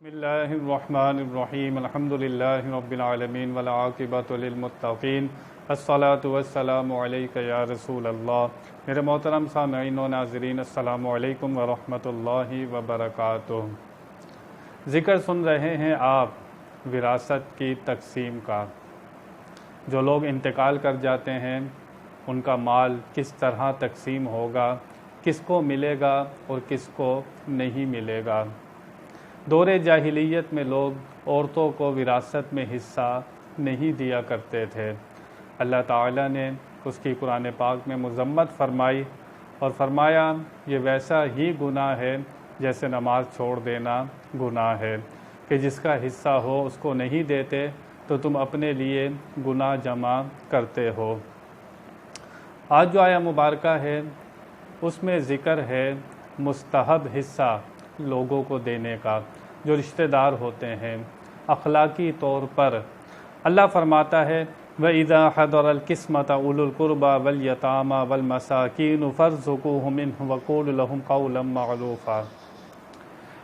बिस्मिल्लाहिर्रहमानिर्रहीम अल्हम्दुलिल्लाहि रब्बिल आलमीन वल आक़िबतु लिल मुत्तक़ीन अस्सलातु वस्सलामु अलैका या रसूल अल्लाह। मेरे मोहतरम सामईन व नाज़रीन, अस्सलामु अलैकुम व रहमतुल्लाहि व बरकातुहू। ज़िक्र सुन रहे हैं आप विरासत की तकसीम का। जो लोग इंतकाल कर जाते हैं उनका माल किस तरह तकसीम होगा, किसको मिलेगा और किसको नहीं मिलेगा। दौरे जाहिलियत में लोग औरतों को विरासत में हिस्सा नहीं दिया करते थे। अल्लाह ताला ने उसकी कुरान पाक में मज़म्मत फरमाई और फरमाया ये वैसा ही गुनाह है जैसे नमाज छोड़ देना गुनाह है, कि जिसका हिस्सा हो उसको नहीं देते तो तुम अपने लिए गुनाह जमा करते हो। आज जो आया मुबारका है उसमें ज़िक्र है मुस्तहब हिस्सा लोगों को देने का, जो रिश्तेदार होते हैं। अखलाकी तौर पर अल्लाह फरमाता है व इज़ा हदरल किस्मत उलुल कुर्बा वल यतामा वल मसाकीन फर्ज़ुक़ूहुम मिन्हु वक़ूलू लहुम क़ौलन मअरूफ़ा।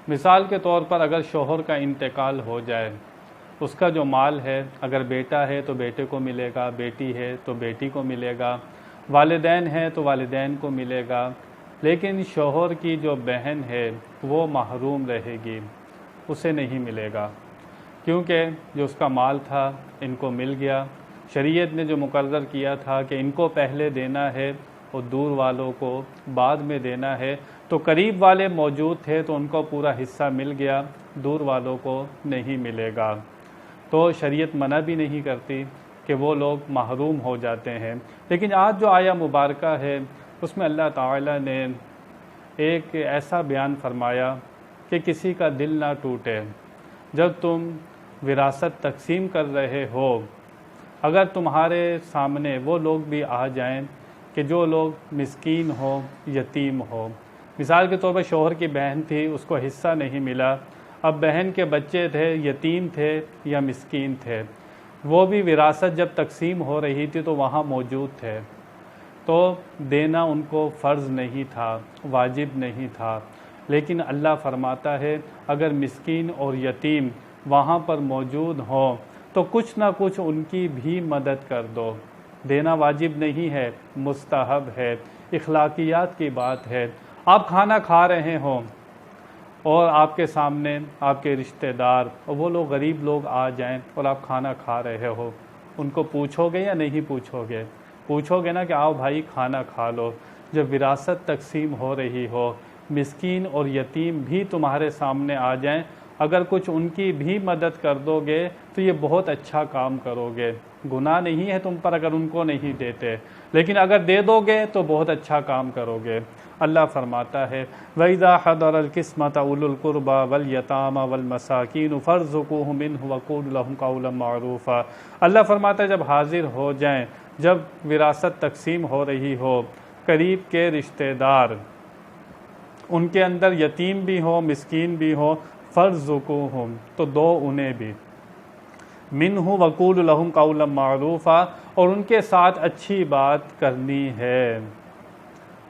मिसाल के तौर पर अगर शोहर का इंतकाल हो जाए, उसका जो माल है, अगर बेटा है तो बेटे को मिलेगा, बेटी है तो बेटी को मिलेगा, वालिदैन है तो वालिदैन को मिलेगा, लेकिन शोहर की जो बहन है वो महरूम रहेगी, उसे नहीं मिलेगा, क्योंकि जो उसका माल था इनको मिल गया। शरीयत ने जो मुकर्रर किया था कि इनको पहले देना है और दूर वालों को बाद में देना है, तो करीब वाले मौजूद थे तो उनको पूरा हिस्सा मिल गया, दूर वालों को नहीं मिलेगा। तो शरीयत मना भी नहीं करती कि वो लोग महरूम हो जाते हैं। लेकिन आज जो आया मुबारका है उसमें अल्लाह ताला ने एक ऐसा बयान फरमाया कि किसी का दिल ना टूटे। जब तुम विरासत तकसीम कर रहे हो, अगर तुम्हारे सामने वो लोग भी आ जाएं कि जो लोग मिस्कीन हो, यतीम हो। मिसाल के तौर पर शोहर की बहन थी, उसको हिस्सा नहीं मिला। अब बहन के बच्चे थे, यतीम थे या मिस्कीन थे, वो भी विरासत जब तकसीम हो रही थी तो वहाँ मौजूद थे, तो देना उनको फ़र्ज़ नहीं था, वाजिब नहीं था। लेकिन अल्लाह फरमाता है अगर मिस्कीन और यतीम वहाँ पर मौजूद हों तो कुछ ना कुछ उनकी भी मदद कर दो। देना वाजिब नहीं है, मुस्तहब है, इखलाकियात की बात है। आप खाना खा रहे हों और आपके सामने आपके रिश्तेदार और वो लोग गरीब लोग आ जाएं और आप खाना खा रहे हो, उनको पूछोगे या नहीं पूछोगे? पूछोगे ना कि आओ भाई खाना खा लो। जब विरासत तकसीम हो रही हो, मिस्कीन और यतीम भी तुम्हारे सामने आ जाएं, अगर कुछ उनकी भी मदद कर दोगे तो ये बहुत अच्छा काम करोगे। गुनाह नहीं है तुम पर अगर उनको नहीं देते, लेकिन अगर दे दोगे तो बहुत अच्छा काम करोगे। अल्लाह फरमाता है वइज़ा हदरल किस्मत उलुल कुर्बा वल यतामा वल मसाकीन फर्ज़ुक़ूहुम मिन्हु वक़ूलू लहुम क़ौलन मअरूफ़ा। अल्लाह फरमाता है जब हाजिर हो जाएं, जब विरासत तकसीम हो रही हो, करीब के रिश्तेदार, उनके अंदर यतीम भी हो, मिस्कीन भी हो, फर्ज़ुक़ूहुम तो दो उन्हें भी, मिन्हु वक़ूलू लहुम क़ौलन मअरूफ़ा, और उनके साथ अच्छी बात करनी है,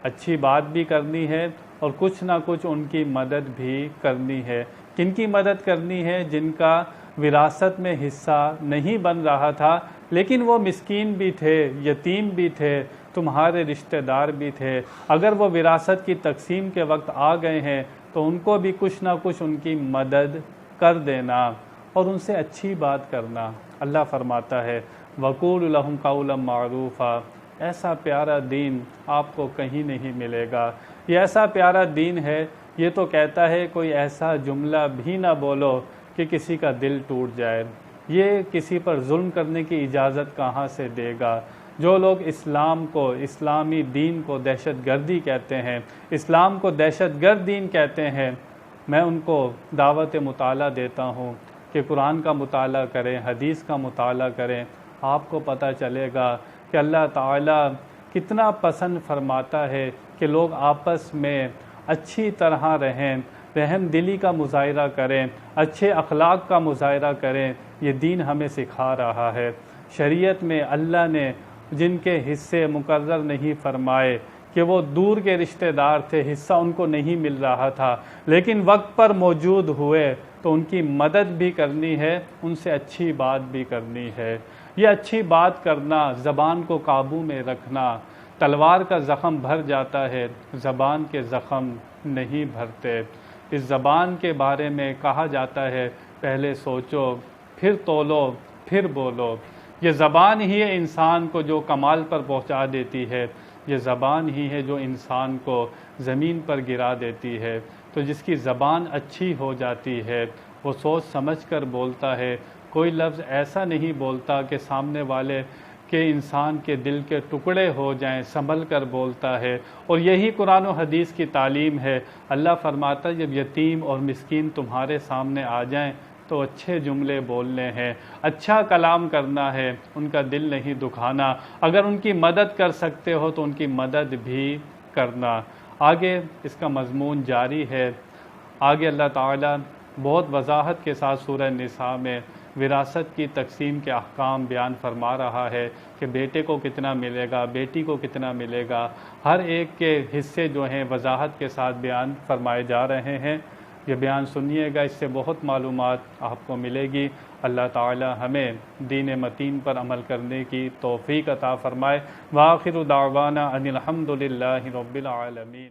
अच्छी बात भी करनी है और कुछ ना कुछ उनकी मदद भी करनी है। किनकी मदद करनी है? जिनका विरासत में हिस्सा नहीं बन रहा था, लेकिन वो मिस्कीन भी थे, यतीम भी थे, तुम्हारे रिश्तेदार भी थे। अगर वो विरासत की तकसीम के वक्त आ गए हैं तो उनको भी कुछ ना कुछ उनकी मदद कर देना और उनसे अच्छी बात करना। अल्लाह फरमाता है वक़ूलू लहुम क़ौलन मअरूफ़ा। ऐसा प्यारा दीन आपको कहीं नहीं मिलेगा। ये ऐसा प्यारा दीन है, ये तो कहता है कोई ऐसा जुमला भी ना बोलो कि किसी का दिल टूट जाए। ये किसी पर जुल्म करने की इजाज़त कहाँ से देगा? जो लोग इस्लाम को, इस्लामी दीन को दहशतगर्दी कहते हैं, इस्लाम को दहशतगर्द दीन कहते हैं, मैं उनको दावत मुताला देता हूँ कि कुरान का मुताला करें, हदीस का मुताला करें। आपको पता चलेगा कि अल्लाह ताला कितना पसंद फरमाता है कि लोग आपस में अच्छी तरह रहें, रहम दिली का मुज़ाहिरा करें, अच्छे अखलाक का मुज़ाहिरा करें। ये दीन हमें सिखा रहा है। शरीयत में अल्लाह ने जिनके हिस्से मुकर्रर नहीं फरमाए कि वो दूर के रिश्तेदार थे, हिस्सा उनको नहीं मिल रहा था, लेकिन वक्त पर मौजूद हुए, तो उनकी मदद भी करनी है, उनसे अच्छी बात भी करनी है। ये अच्छी बात करना, ज़बान को काबू में रखना। तलवार का ज़ख़म भर जाता है, ज़बान के ज़ख़म नहीं भरते। इस ज़बान के बारे में कहा जाता है, पहले सोचो फिर तोलो फिर बोलो। ये ज़बान ही है इंसान को जो कमाल पर पहुंचा देती है, ये ज़बान ही है जो इंसान को ज़मीन पर गिरा देती है। तो जिसकी ज़बान अच्छी हो जाती है वो सोच समझ कर बोलता है, कोई लफ्ज़ ऐसा नहीं बोलता कि सामने वाले के इंसान के दिल के टुकड़े हो जाएं, संभल कर बोलता है। और यही कुरान और हदीस की तालीम है। अल्लाह फरमाता है जब यतीम और मिस्कीन तुम्हारे सामने आ जाएं तो अच्छे जुमले बोलने हैं, अच्छा कलाम करना है, उनका दिल नहीं दुखाना। अगर उनकी मदद कर सकते हो तो उनकी मदद भी करना। आगे इसका मज़मून जारी है। आगे अल्लाह ताला बहुत वजाहत के साथ सूरह निसा में विरासत की तकसीम के अहकाम बयान फरमा रहा है कि बेटे को कितना मिलेगा, बेटी को कितना मिलेगा। हर एक के हिस्से जो हैं वजाहत के साथ बयान फरमाए जा रहे हैं। ये बयान सुनिएगा, इससे बहुत मालूमात आपको मिलेगी। अल्लाह ताला हमें दीन मतीन पर अमल करने की तौफ़ीक़ अता फ़रमाए। व आखिरु दावाना अनिल हम्दुलिल्लाहि रब्बिल आलमीन।